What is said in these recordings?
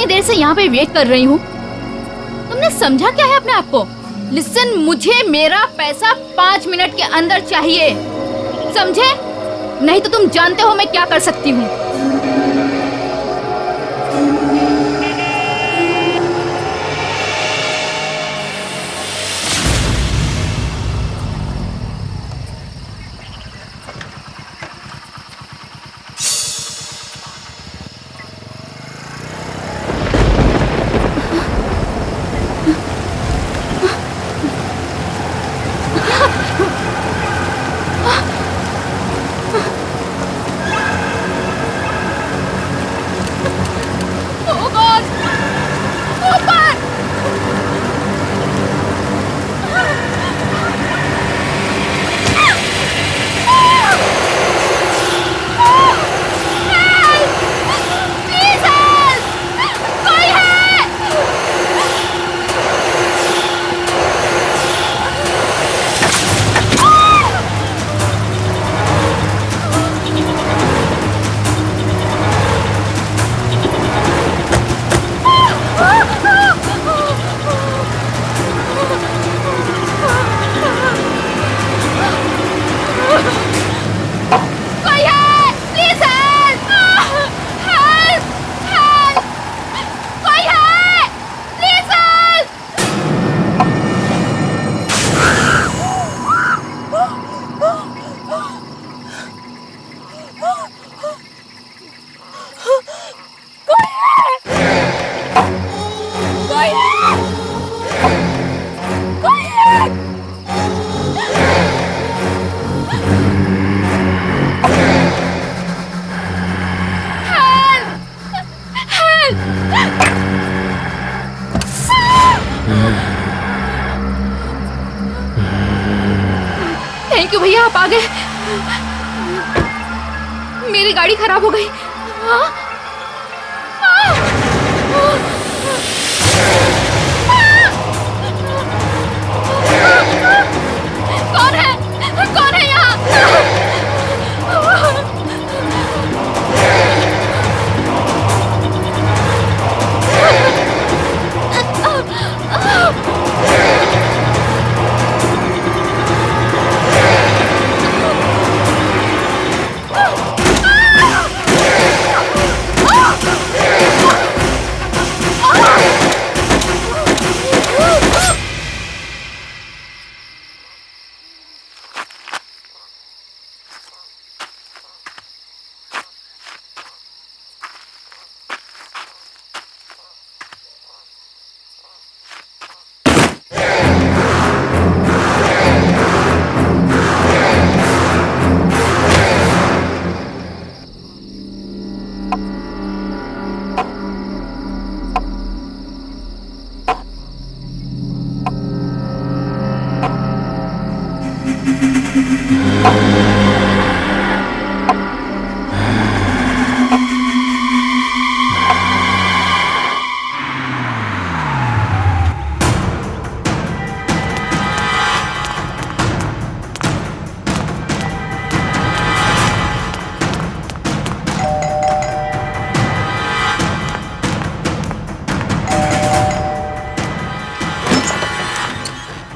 देर से यहाँ पे वेट कर रही हूँ। तुमने समझा क्या है अपने आप को? लिसन, मुझे मेरा पैसा 5 मिनट के अंदर चाहिए, समझे? नहीं तो तुम जानते हो मैं क्या कर सकती हूँ। थैंक यू भैया, आप आ गए। मेरी गाड़ी खराब हो गई। कौन है? कौन है यहाँ?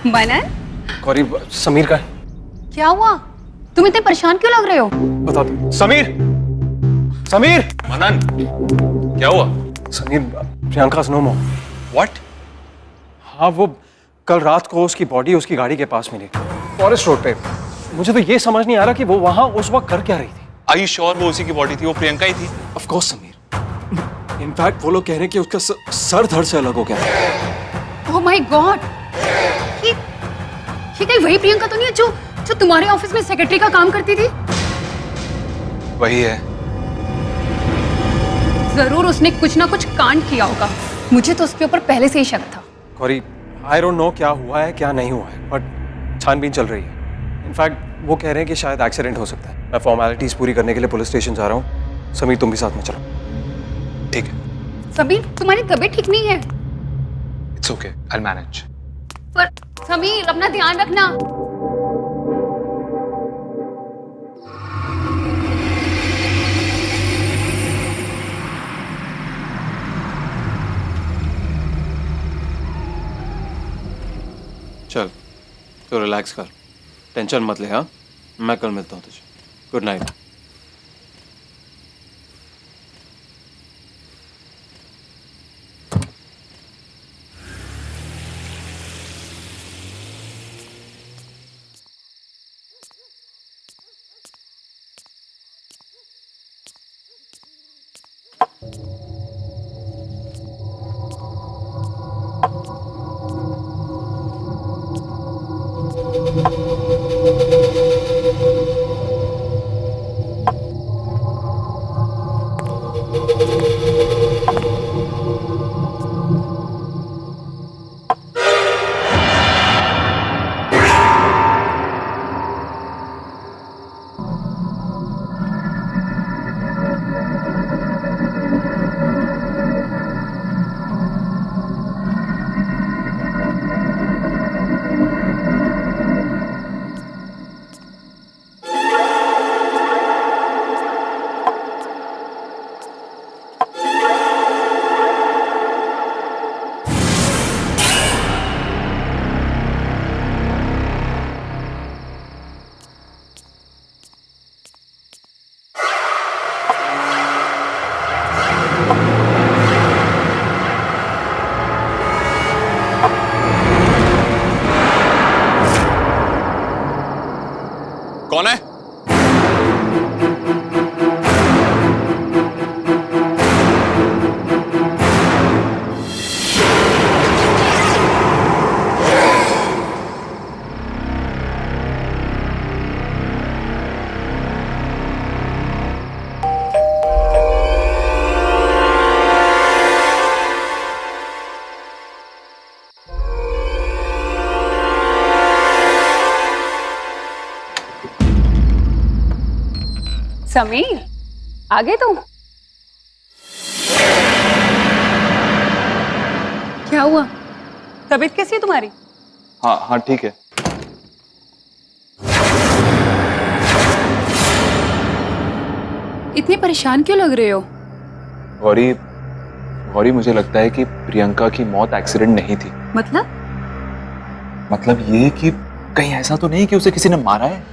मनन, गौरी, समीर का क्या हुआ? तुम इतने परेशान क्यों लग रहे हो? बता दो। समीर, समीर। मनन, क्या हुआ? Sameer, Priyanka no more. What? हाँ, वो कल रात को उसकी बॉडी उसकी गाड़ी के पास मिली, फॉरेस्ट रोड पे। मुझे तो ये समझ नहीं आ रहा कि वो वहां उस वक्त कर क्या रही थी। आर यू श्योर वो उसी की बॉडी थी? वो प्रियंका ही थी? Of course Sameer. इनफैक्ट वो लोग कह रहे हैं कि उसका सर धड़ से अलग हो गया। ओह माय गॉड, ये कहीं वही प्रियंका तो नहीं है जो तुम्हारे ऑफिस में सेक्रेटरी का काम करती थी? वही है। जरूर उसने कुछ ना कुछ कांड किया होगा। मुझे तो उसके ऊपर पहले से ही शक था। गौरी, आई डोंट नो क्या हुआ है क्या नहीं हुआ है, बट छानबीन चल रही है। इनफैक्ट वो कह रहे हैं कि शायद एक्सीडेंट हो सकता है। मैं फॉर्मेलिटीज पूरी करने के लिए पुलिस स्टेशन जा रहा हूँ। समीर, तुम भी साथ में चलो। ठीक है। समीर, तुम्हारी तबीयत ठीक नहीं है? It's okay, I will manage. पर समीर, अपना ध्यान रखना। चल तो रिलैक्स कर, टेंशन मत ले। हाँ, मैं कल मिलता हूँ तुझे। Good night. कौन है? समीर, आ गए तुम? क्या हुआ? तबीयत कैसी है तुम्हारी? हाँ हाँ ठीक है। इतने परेशान क्यों लग रहे हो? गौरी, गौरी मुझे लगता है कि प्रियंका की मौत एक्सीडेंट नहीं थी। मतलब ये कि कहीं ऐसा तो नहीं कि उसे किसी ने मारा है?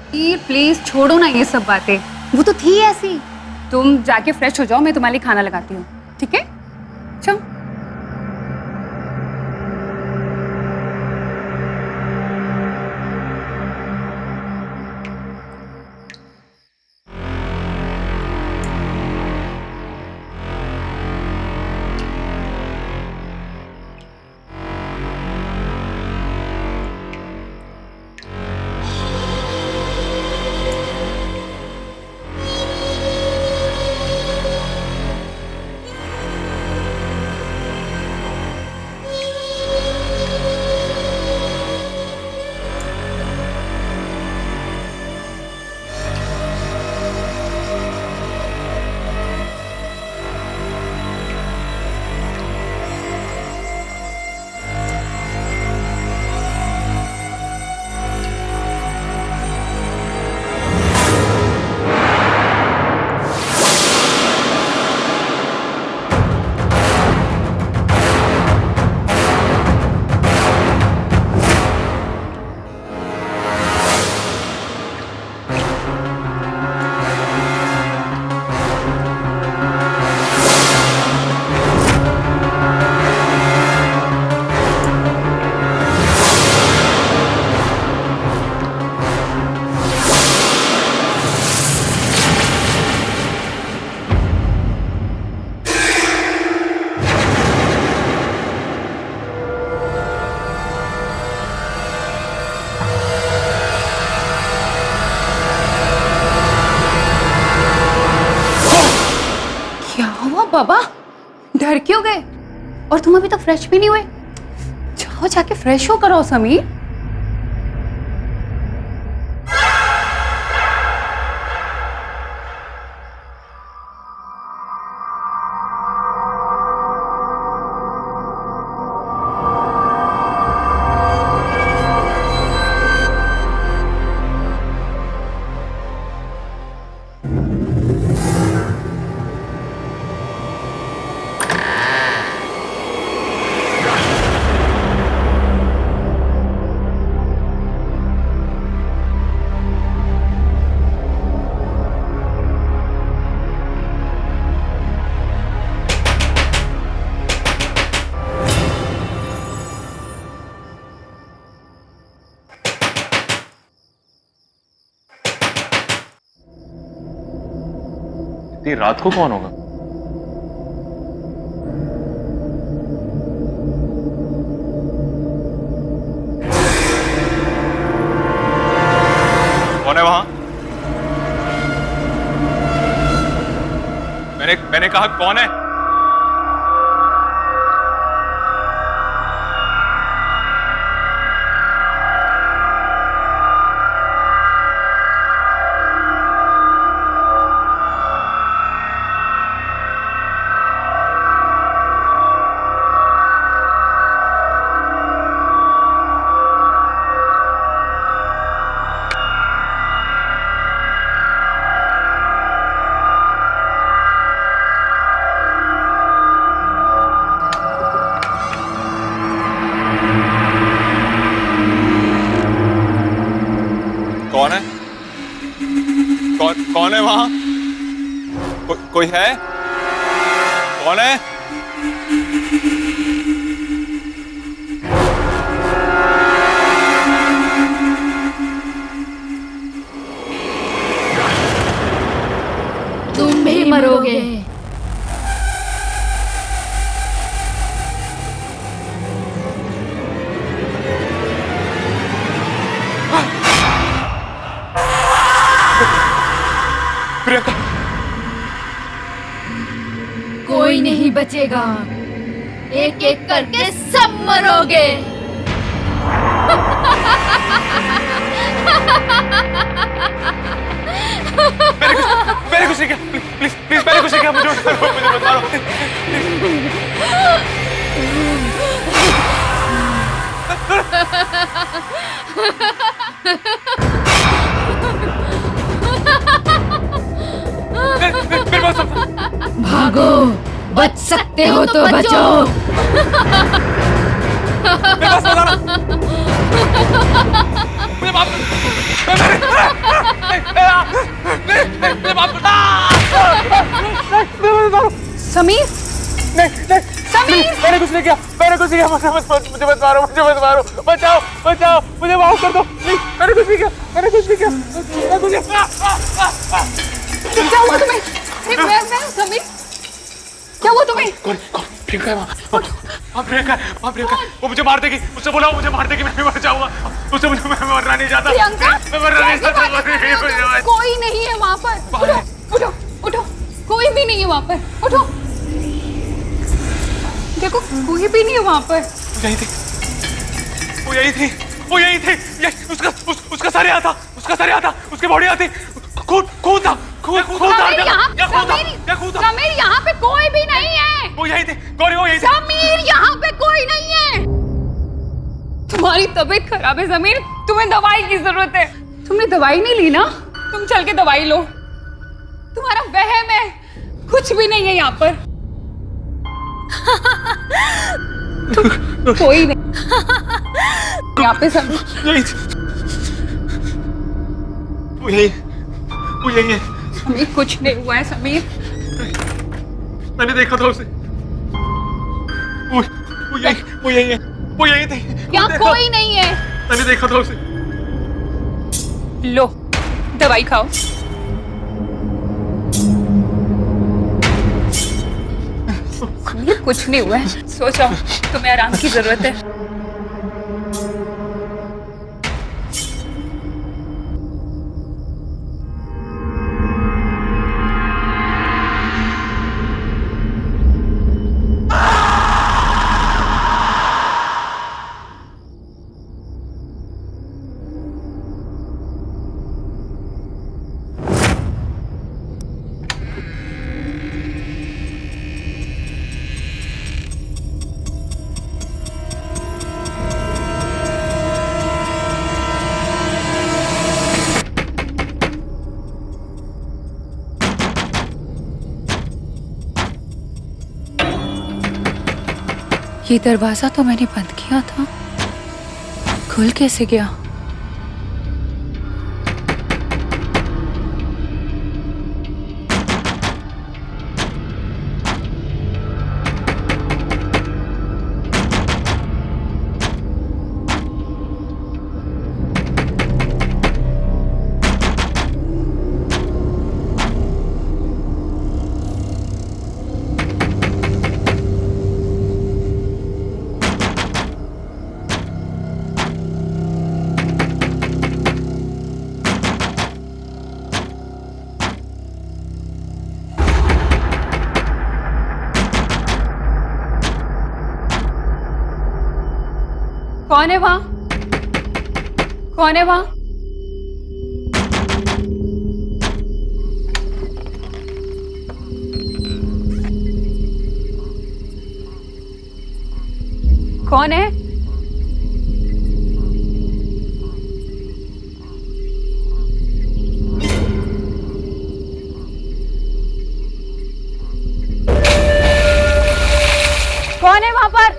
प्लीज छोड़ो ना ये सब बातें, वो तो थी ऐसी। तुम जाके फ्रेश हो जाओ, मैं तुम्हारे लिए खाना लगाती हूँ, ठीक है? चलो। बाबा, डर क्यों गए? और तुम अभी तक फ्रेश भी नहीं हुए? जाओ जाके फ्रेश हो करो समीर। इतनी रात को कौन होगा? कौन है वहां? मैंने कहा कौन है? कौन है? कौन है वहां? कोई है? कौन है? तुम भी मरोगे। प्रियंका, कोई नहीं बचेगा, एक एक करके सब मरोगे। मैंने कुछ नहीं किया। प्लीज प्लीज मैंने कुछ नहीं किया। मुझे मत मारो। मेरे पास भागो, बच सकते हो तो बचो। मेरे पास मत आना। मुझे माफ समीर, समीर, मैंने कुछ नहीं किया। मुझे मत मारो। बचाओ, मुझे माफ कर दो। मैंने कुछ नहीं किया। क्या हुआ तुम्हें? अरे मैं समीर, क्या हुआ तुम्हें? प्रियंका है वहाँ प्रियंका है। वो मुझे मार देगी। उससे बोला मुझे मार देगी। मैं मर जाऊंगा। उससे मुझे मैं मरना नहीं चाहता। प्रियंका, मैं मरना नहीं चाहता। कोई नहीं है वहाँ पर। उठो, कोई भी नहीं है वहाँ पर। उठो, देखो कोई भी नहीं है वहाँ पर। वो यही थी। उसका सर यहाँ था। उसकी बॉडी आती। खून था। समीर, यहाँ पे कोई भी नहीं है। वो यही थे। गौरी वो यही थे। समीर, यहाँ पे कोई नहीं है। तुम्हारी तबीयत खराब है समीर, तुम्हें दवाई की जरूरत है। तुमने दवाई नहीं ली ना? तुम चल के दवाई लो। तुम्हारा वहम है, कुछ भी नहीं है यहाँ पर। कोई नहीं यहाँ पे समीर। यही थी। वो यही है। समीर, कुछ नहीं हुआ है समीर। मैंने देखा था उसे। वो यही है। वो यही थी। यहाँ कोई नहीं है। मैंने देखा था उसे। लो, दवाई खाओ। समीर, कुछ नहीं हुआ है। सो जाओ, तुम्हें आराम की जरूरत है। ये दरवाजा तो मैंने बंद किया था, खुल कैसे गया? कौन है वहां? कौन है वहां? कौन है? कौन है वहां पर?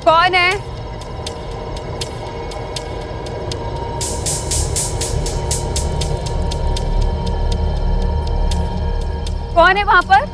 कौन है? कौन है वहां पर?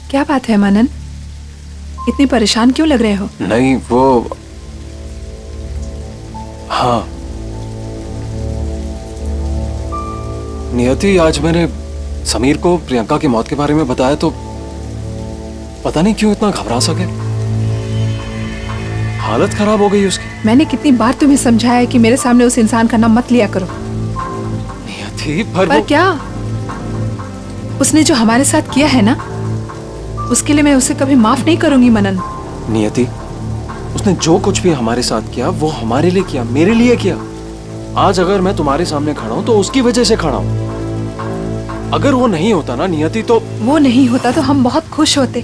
क्या बात है मनन, इतनी परेशान क्यों लग रहे हो? नहीं वो, हाँ नियति, आज मैंने समीर को प्रियंका की मौत के बारे में बताया तो पता नहीं क्यों इतना घबरा सा गया। हालत खराब हो गई उसकी। मैंने कितनी बार तुम्हें समझाया है कि मेरे सामने उस इंसान का नाम मत लिया करो। नियति पर क्या, उसने जो हमारे साथ किया है ना, उसके लिए मैं उसे कभी माफ नहीं करूंगी मनन। नियति, उसने जो कुछ भी हमारे साथ किया वो हमारे लिए किया, मेरे लिए किया। आज अगर मैं तुम्हारे सामने खड़ा हूं तो उसकी वजह से खड़ा हूं। अगर वो नहीं होता ना नियति, तो वो नहीं होता तो हम बहुत खुश होते।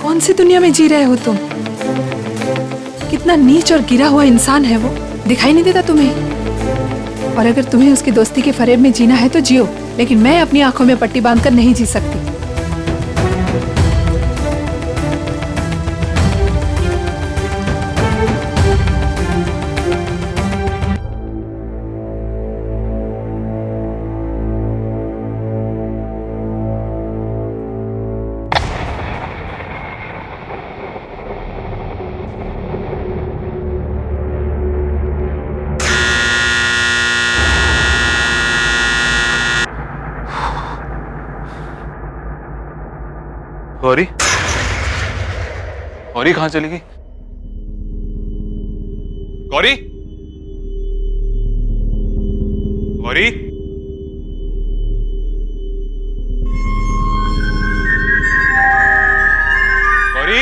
कौन सी दुनिया में जी रहे हो तुम? कितना नीच और गिरा हुआ इंसान है वो, दिखाई नहीं देता तुम्हें? और अगर तुम्हें उसकी दोस्ती के फरेब में जीना है तो जियो, लेकिन मैं अपनी आंखों में पट्टी बांधकर नहीं जी सकती। गौरी, गौरी कहाँ चली गई? गौरी, गौरी, गौरी,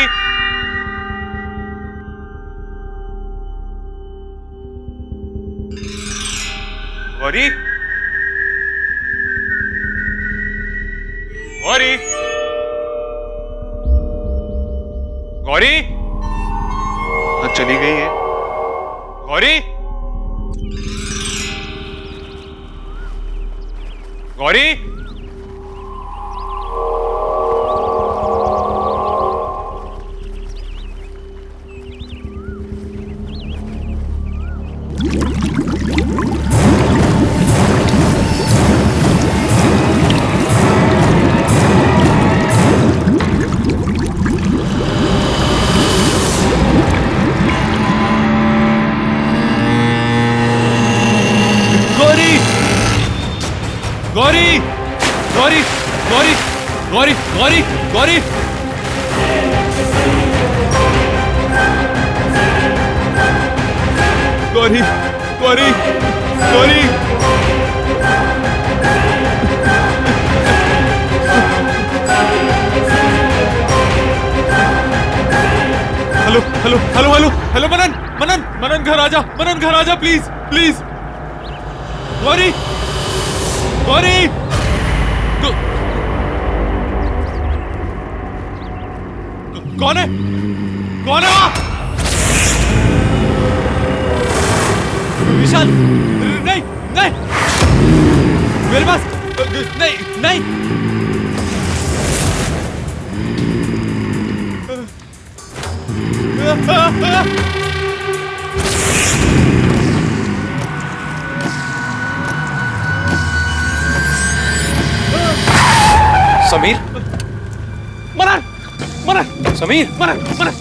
गौरी, गौरी, गौरी, चली गई है। Gauri, Gauri, Gauri Gauri Gauri Gauri Gauri Gauri Gauri hello hello hello hello hello Manan Manan Manan घर आजा, मनन घर आजा प्लीज प्लीज। गौरी गौरी कौन है, कौन है वहां? विशाल नहीं नहीं मेरे पास नहीं नहीं। समीर, मनन मनन समीर, मनन मनन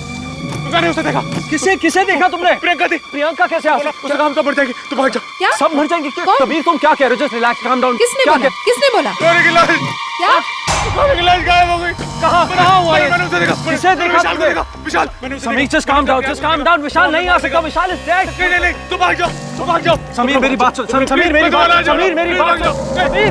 मैंने उसे देखा। किसे किसे देखा तुमने? प्रियंका थी। प्रियंका कैसे आ सकती? उसका काम सब मर जाएगी, तुम भाग जाओ। क्या? सब मर जाएंगे क्या? कौन? कबीर तुम क्या कह रहे हो? Just relax, calm down. किसने बोला? किसने बोला? गौरी की लाश, क्या? गौरी की लाश गायब हो गई। कहाँ हुआ ये? मैंने उसे देखा। किसे देखा विशाल को तुमने? देखा। विशाल मैंने उसे समीर देखा। Just calm down, just calm down. Vishal नहीं आ सकता, विशाल इज डेड। नहीं नहीं नहीं, तुम भाग जाओ, तुम भाग जाओ। समीर मेरी बात सुन, समीर मेरी बात सुन, समीर मेरी बात सुन, समीर।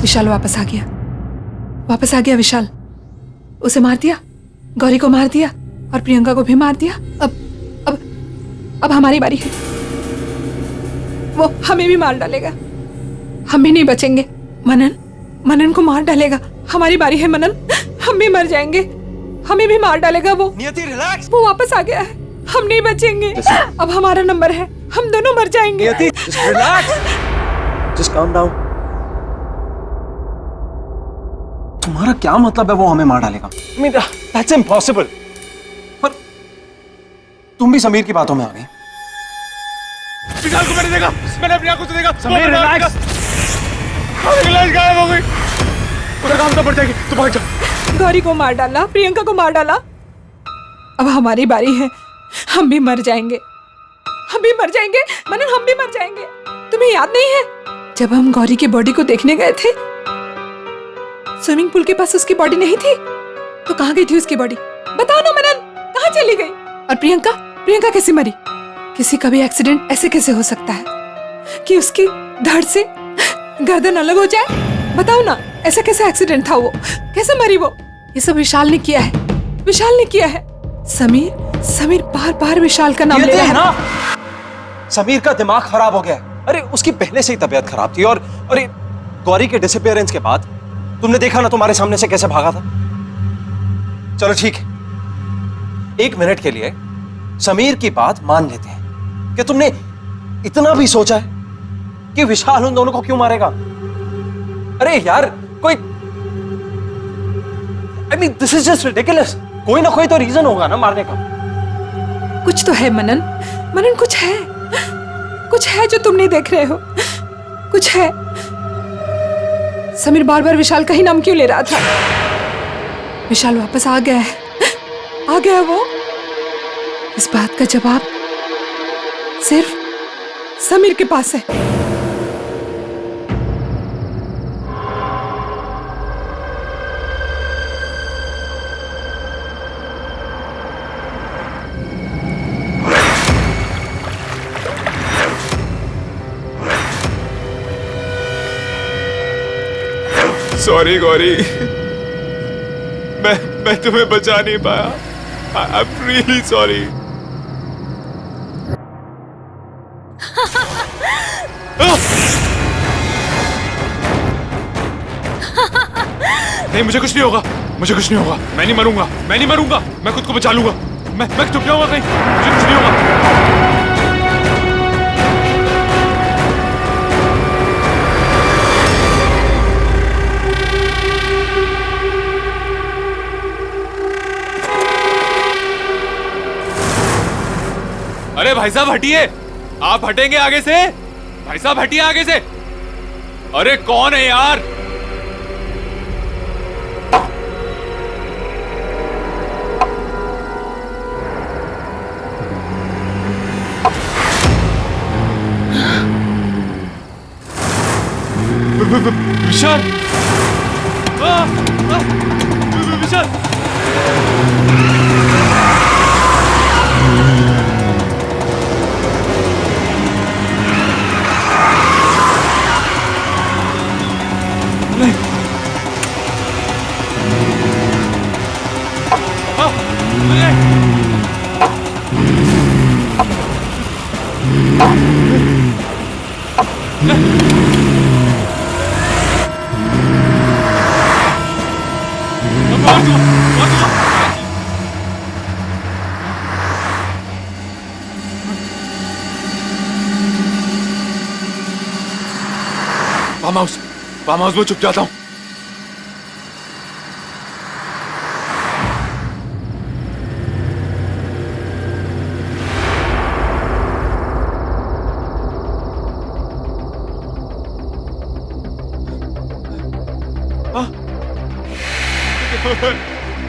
विशाल वापस आ गया विशाल। उसे मार दिया, गौरी को मार दिया और प्रियंका को भी मार दिया। अब हमारी बारी है। वो हमें भी मार डालेगा, हम भी नहीं बचेंगे। मनन को मार डालेगा। हमारी बारी है मनन, हम भी मर जाएंगे, हमें भी मार डालेगा वो। नियति रिलैक्स। वो वापस आ गया है, हम नहीं बचेंगे। अब हमारा नंबर है, हम दोनों मर जाएंगे। नियति just relax, just calm down. तुम्हारा क्या मतलब है वो हमें मार डालेगा? I mean, that's impossible. पर तुम भी समीर की बातों में आ गई। विशाल को मैंने देखा, मैंने अपनी आंखों से देखा। समीर रिलैक्स। गौरी की लाश गायब हो गई। उसका काम सब मर जाएगी, तुम भाग जाओ। गौरी को मार डाला, प्रियंका को मार डाला। अब हमारी बारी है, हम भी मर जाएंगे, हम भी मर जाएंगे मनन, हम भी मर जाएंगे। तुम्हें याद नहीं है जब हम गौरी की बॉडी को देखने गए थे? स्विमिंग पूल के पास उसकी बॉडी नहीं थी, तो कहाँ गई थी उसकी बॉडी? बताओ ना मनन, कहाँ चली गई? और प्रियंका कैसे मरी? किसी का भी एक्सीडेंट ऐसे कैसे हो सकता है कि उसकी धड़ से गर्दन अलग हो जाए? बताओ ना, ऐसा कैसे एक्सीडेंट था? वो कैसे मरी? वो ये सब विशाल ने किया है, विशाल ने किया है। समीर बार बार विशाल का नाम ले रहा है ना। समीर का दिमाग खराब हो गया है। अरे उसकी पहले से ही तबीयत खराब थी और अरे गौरी के डिसअपीयरेंस के बाद तुमने देखा ना तुम्हारे सामने से कैसे भागा था। चलो ठीक है, 1 मिनट के लिए समीर की बात मान लेते हैं कि तुमने इतना भी सोचा है कि विशाल उन दोनों को क्यों मारेगा? अरे यार कोई I mean, this is just ridiculous. कोई ना कोई तो रीजन होगा ना मारने का। कुछ तो है मनन, कुछ है जो तुम नहीं देख रहे हो। कुछ है। समीर बार बार विशाल का ही नाम क्यों ले रहा था? विशाल वापस आ गया है, आ गया वो। इस बात का जवाब सिर्फ समीर के पास है। सॉरी गौरी, मैं तुम्हें बचा नहीं पाया। I am really sorry. नहीं मुझे कुछ नहीं होगा, मुझे कुछ नहीं होगा। मैं नहीं मरूंगा, मैं खुद को बचा लूंगा। मैं तो क्या हुआ कहीं, मुझे कुछ नहीं होगा। अरे भाई साहब हटिए, आप हटेंगे आगे से? भाई साहब हटिए आगे से। अरे कौन है यार? विशाल विशाल फार्म हाउस में छुप जाता हूँ।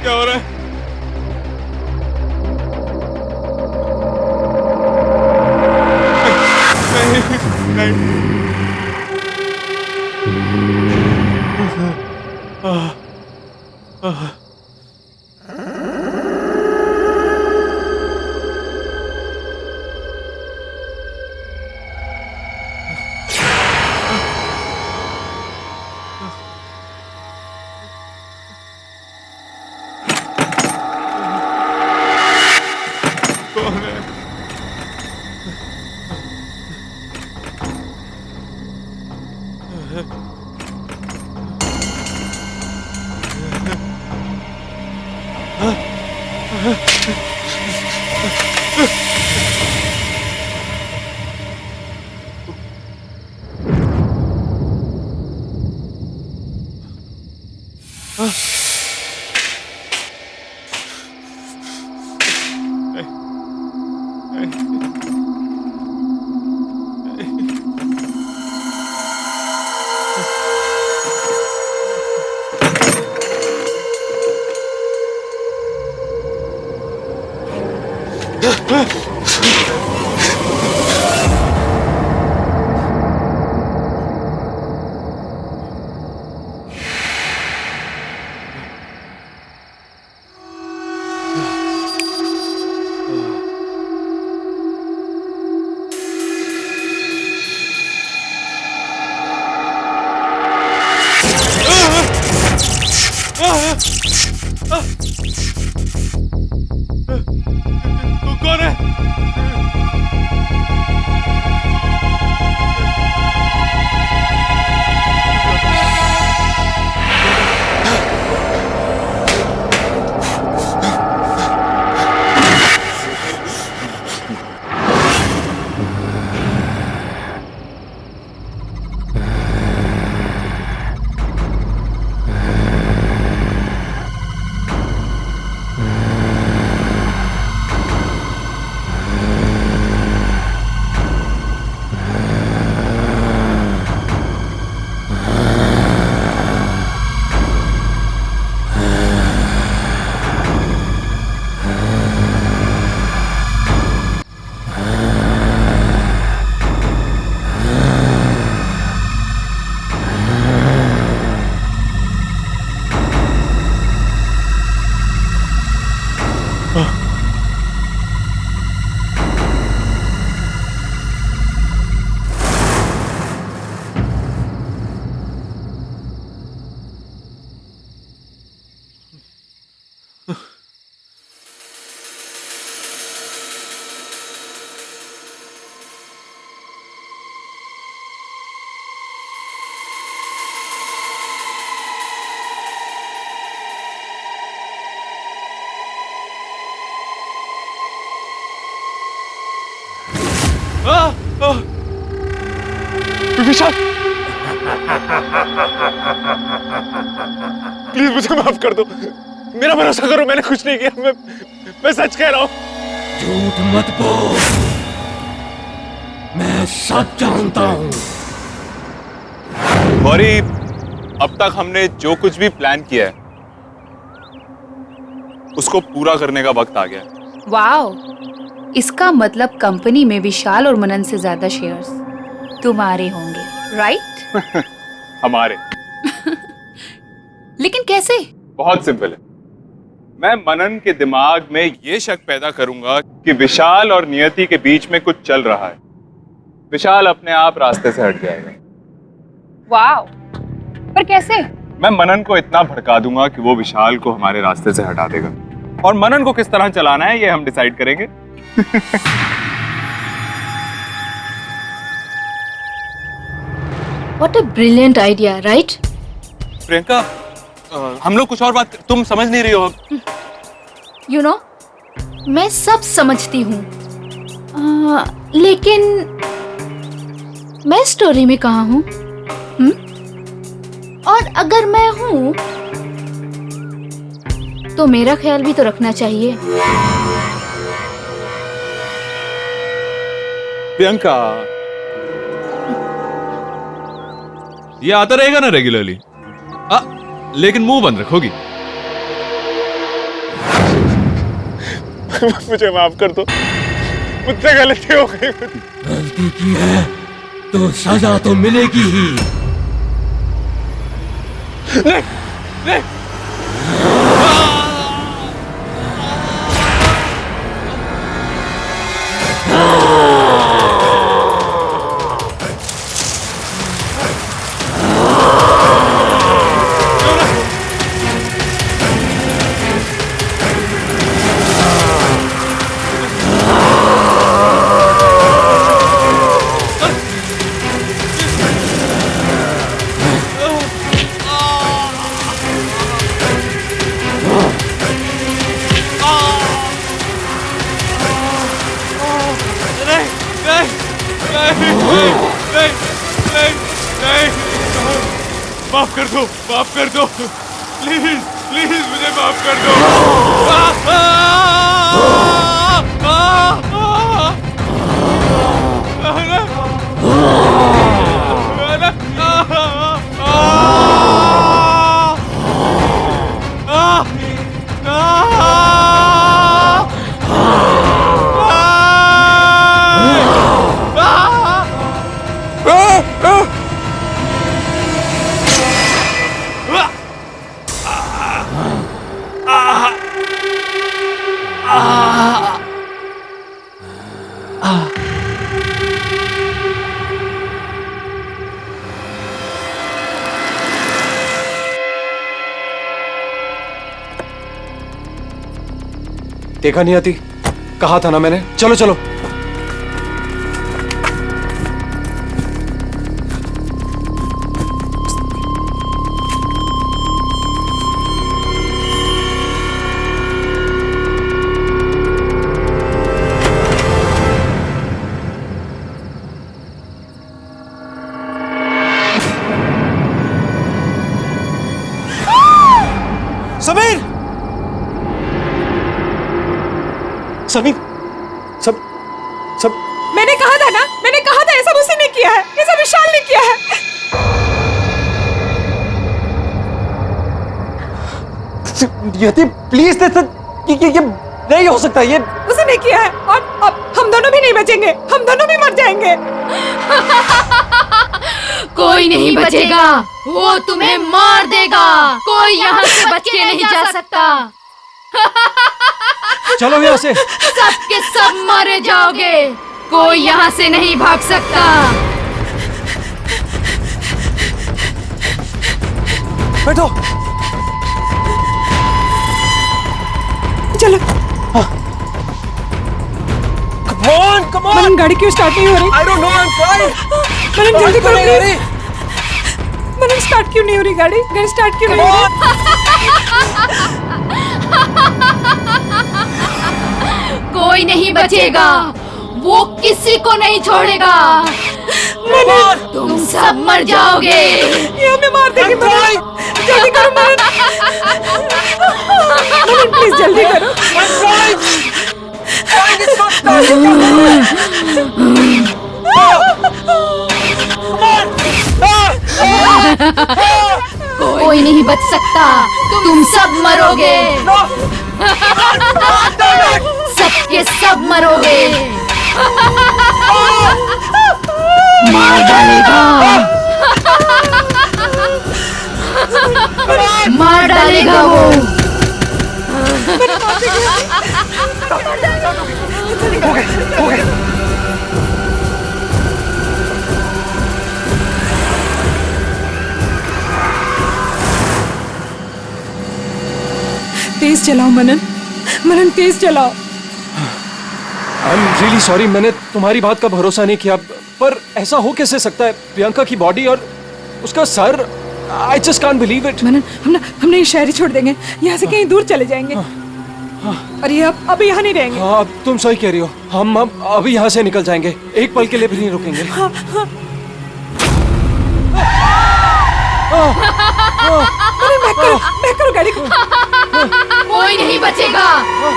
क्या हो रहा है? नहीं नहीं तू कौन है? विशाल प्लीज मुझे माफ कर दो, मेरा भरोसा करो, मैंने कुछ नहीं किया, मैं सच कह रहा हूं। झूठ मत बोल, मैं सब जानता हूं। गौरी, अब तक हमने जो कुछ भी प्लान किया है उसको पूरा करने का वक्त आ गया है। वाओ, इसका मतलब कंपनी में विशाल और मनन से ज्यादा शेयर्स तुम्हारे होंगे, राइट? हमारे। लेकिन कैसे? बहुत सिंपल है। मैं मनन के दिमाग में ये शक पैदा करूंगा कि विशाल और नियति के बीच में कुछ चल रहा है। विशाल अपने आप रास्ते से हट जाएगा। वाओ, पर कैसे? मैं मनन को इतना भड़का दूंगा कि वो विशाल को हमारे रास्ते से हटा देगा, और मनन को किस तरह चलाना है ये हम डिसाइड करेंगे। What a brilliant idea, right? Priyanka, हम लोग कुछ और बात, तुम समझ नहीं रही हो। You know, मैं सब समझती हूँ, लेकिन मैं स्टोरी में कहाँ हूँ? और अगर मैं हूँ, तो मेरा ख्याल भी तो रखना चाहिए। प्रियंका, ये आता रहेगा ना रेगुलरली, लेकिन मुंह बंद रखोगी। मुझे माफ कर दो, मुझसे गलती हो गई। गलती की है तो सजा तो मिलेगी ही। नहीं, नहीं। माफ कर दो, माफ कर दो, प्लीज प्लीज मुझे माफ कर दो। देखा नहीं आती, कहा था ना मैंने। चलो चलो। समीर, समीर, सब मैंने कहा था ना, मैंने कहा था, ये सब उसी ने किया है, ये सब विशाल ने किया है। यति प्लीज, ये नहीं हो सकता, ये उसी ने किया है, और अब हम दोनों भी नहीं बचेंगे, हम दोनों भी मर जाएंगे। कोई नहीं बचेगा, वो तुम्हें मार देगा। कोई यहाँ से बच के नहीं जा सकता। चलो यहाँ से। सबके सब मारे जाओगे, कोई यहाँ से नहीं भाग सकता। बैठो। चलो। Come on। मनन, गाड़ी क्यों स्टार्ट नहीं हो रही? I don't know, I'm trying। मनन जल्दी करो प्लीज। मनन स्टार्ट क्यों नहीं हो रही गाड़ी? गाड़ी स्टार्ट क्यों नहीं हो रही? कोई नहीं बचेगा, वो किसी को नहीं छोड़ेगा। तुम सब मर जाओगे। ये हमें मार देगी मनन। जल्दी करो मनन। मनन प्लीज जल्दी करो। कोई नहीं बच सकता, तुम सब मरोगे। सबके सब मरोगे। मार डालेगा। मार डालेगा वो। तेज चलाओ मनन, मनन तेज चलाओ। आई एम रियली सॉरी, मैंने तुम्हारी बात का भरोसा नहीं किया, पर ऐसा हो कैसे सकता है? प्रियंका की बॉडी और उसका सर, I just can't believe it. Manan हमने ये शहर ही छोड़ देंगे, यहाँ से कहीं दूर चले जाएंगे। और ये अब यहाँ नहीं रहेंगे। हाँ, अब तुम सही कह रही हो, हम अब अभी यहाँ से निकल जाएंगे, एक पल के लिए भी नहीं रुकेंगे। बैक करो गाड़ी को। कोई नहीं बचेगा,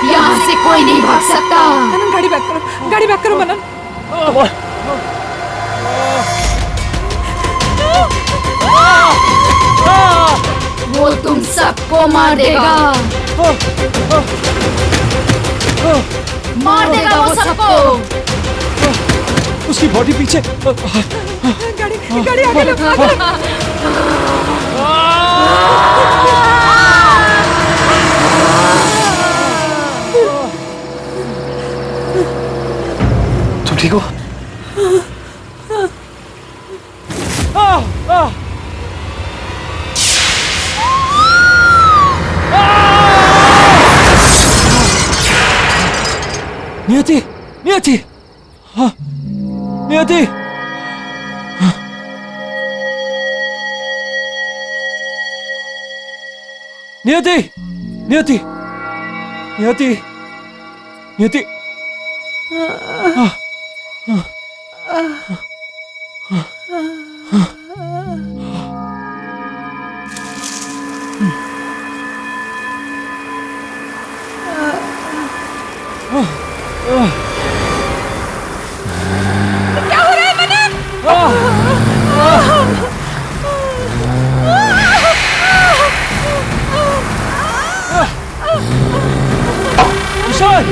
यहाँ से कोई नहीं भाग सकता। मनन गाड़ी बैक करो मनन। वो तुम सबको मार देगा, मार देगा वो सबको। उसकी बॉडी पीछे। गाड़ी आगे लो, आगे लो। तुम ठीक हो? नियति, नियति, हाँ, नियति। नियति, नियति, नियति, नियति। क्या हो रहा है मनन? विशाल,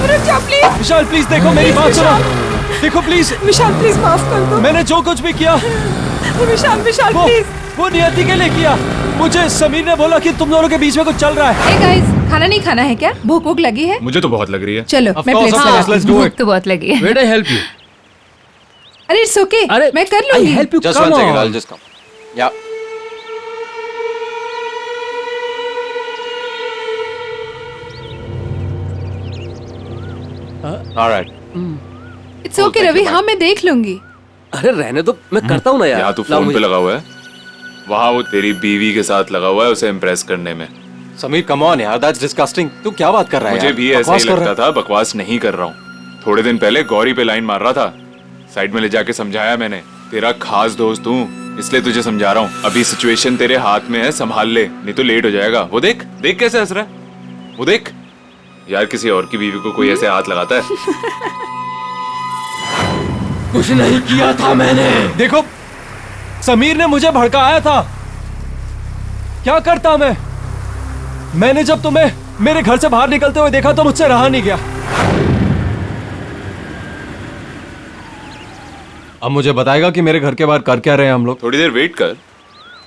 रुक जाओ प्लीज। विशाल प्लीज देखो, मेरी बात सुनो, देखो प्लीज। विशाल प्लीज माफ कर दो। मैंने जो कुछ भी किया विशाल प्लीज। वो नियति के लिए किया। मुझे समीर ने बोला कि तुम दोनों के बीच में कुछ चल रहा है। Hey guys, खाना नहीं खाना है क्या? भूख लगी है? मुझे तो बहुत लग रही है। चलो Of मैं course, प्लेट of से course, let's do it. तो बहुत लगी है। Where I help you? अरे इट्स ओके, मैं कर I लूंगी। help you. Just Come one second, on. I'll just come. Yeah. All right. It's okay Ravi, हाँ मैं देख लूंगी। अरे रहने दो, मैं करता हूँ ना यार। यहाँ तू लाओ फोन पे मुझे। लगा हुआ है, वहाँ वो तेरी बीवी के साथ लगा हुआ है उसे इम्प्रेस करने में। समीर कम ऑन यार, दैट्स डिस्गस्टिंग। तू क्या बात कर रहा है मुझे यार? भी ऐसा बकवास ही कर रहा लगता था, बकवास नहीं कर रहा हूँ। थोड़े दिन पहले गौरी पे लाइन मार रहा था, साइड में ले जाके समझाया मैंने, तेरा खास दोस्त हूँ इसलिए तुझे समझा रहा हूँ। अभी सिचुएशन तेरे हाथ में है, संभाल ले नहीं तो लेट हो जाएगा। वो देख देख कैसे हंस रहा है, वो देख। यार किसी और की बीवी को कोई ऐसे हाथ लगाता है? कुछ नहीं किया था मैंने। देखो, समीर ने मुझे भड़काया था। क्या करता मैं? मैंने जब तुम्हें मेरे घर से बाहर निकलते हुए देखा तो मुझसे रहा नहीं गया। अब मुझे बताएगा कि मेरे घर के बाहर कर क्या रहे हैं हम लोग? थोड़ी देर वेट कर,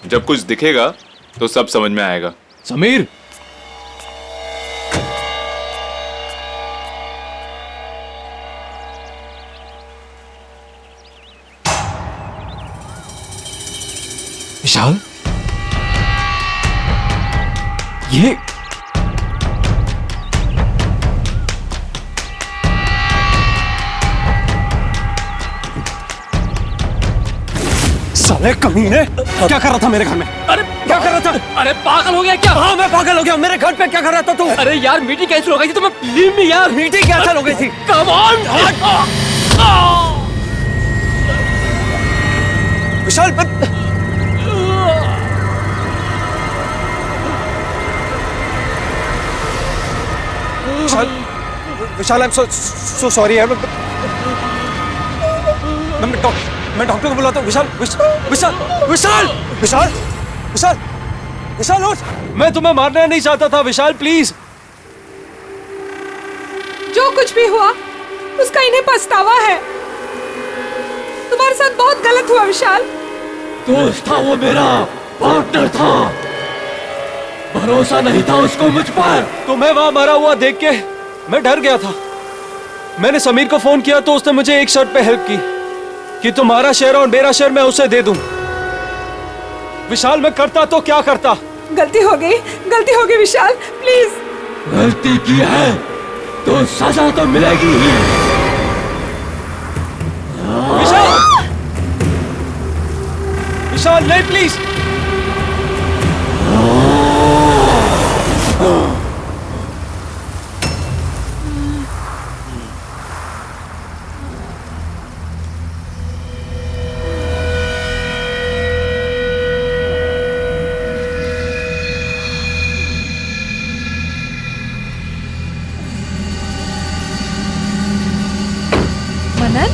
जब कुछ दिखेगा तो सब समझ में आएगा। समीर, विशाल, ये साले कमीने, क्या कर रहा था मेरे घर में? अरे क्या कर रहा था? अरे पागल हो गया क्या? हाँ, मैं पागल हो गया। मेरे घर पे क्या कर रहा था तू? अरे यार मीटिंग कैंसिल हो गई थी तो मैं लीव में यार। मीटिंग कैंसिल हो गई थी? Come on. Vishal, Vishal, Vishal, I am so sorry यार। मैं डॉक्टर को बुलाता हूँ। विशाल, विशाल, विशाल, विशाल, विशाल, विशाल उठ। मैं तुम्हें मारना नहीं चाहता था विशाल, प्लीज। जो कुछ भी हुआ उसका इन्हें पछतावा है। तुम्हारे साथ बहुत गलत हुआ विशाल। दोस्त था वो मेरा, पार्टनर था, भरोसा नहीं था उसको मुझ पर। तुम्हें वहां मरा हुआ देख के मैं डर गया था। मैंने समीर को फोन किया तो उसने मुझे एक शर्त पे हेल्प की कि तुम्हारा शेयर और मेरा शेयर मैं उसे दे दूं। विशाल मैं करता तो क्या करता। गलती हो गई विशाल, प्लीज। गलती की है तो सजा तो मिलेगी ही। विशाल, विशाल नहीं, प्लीज। मनन,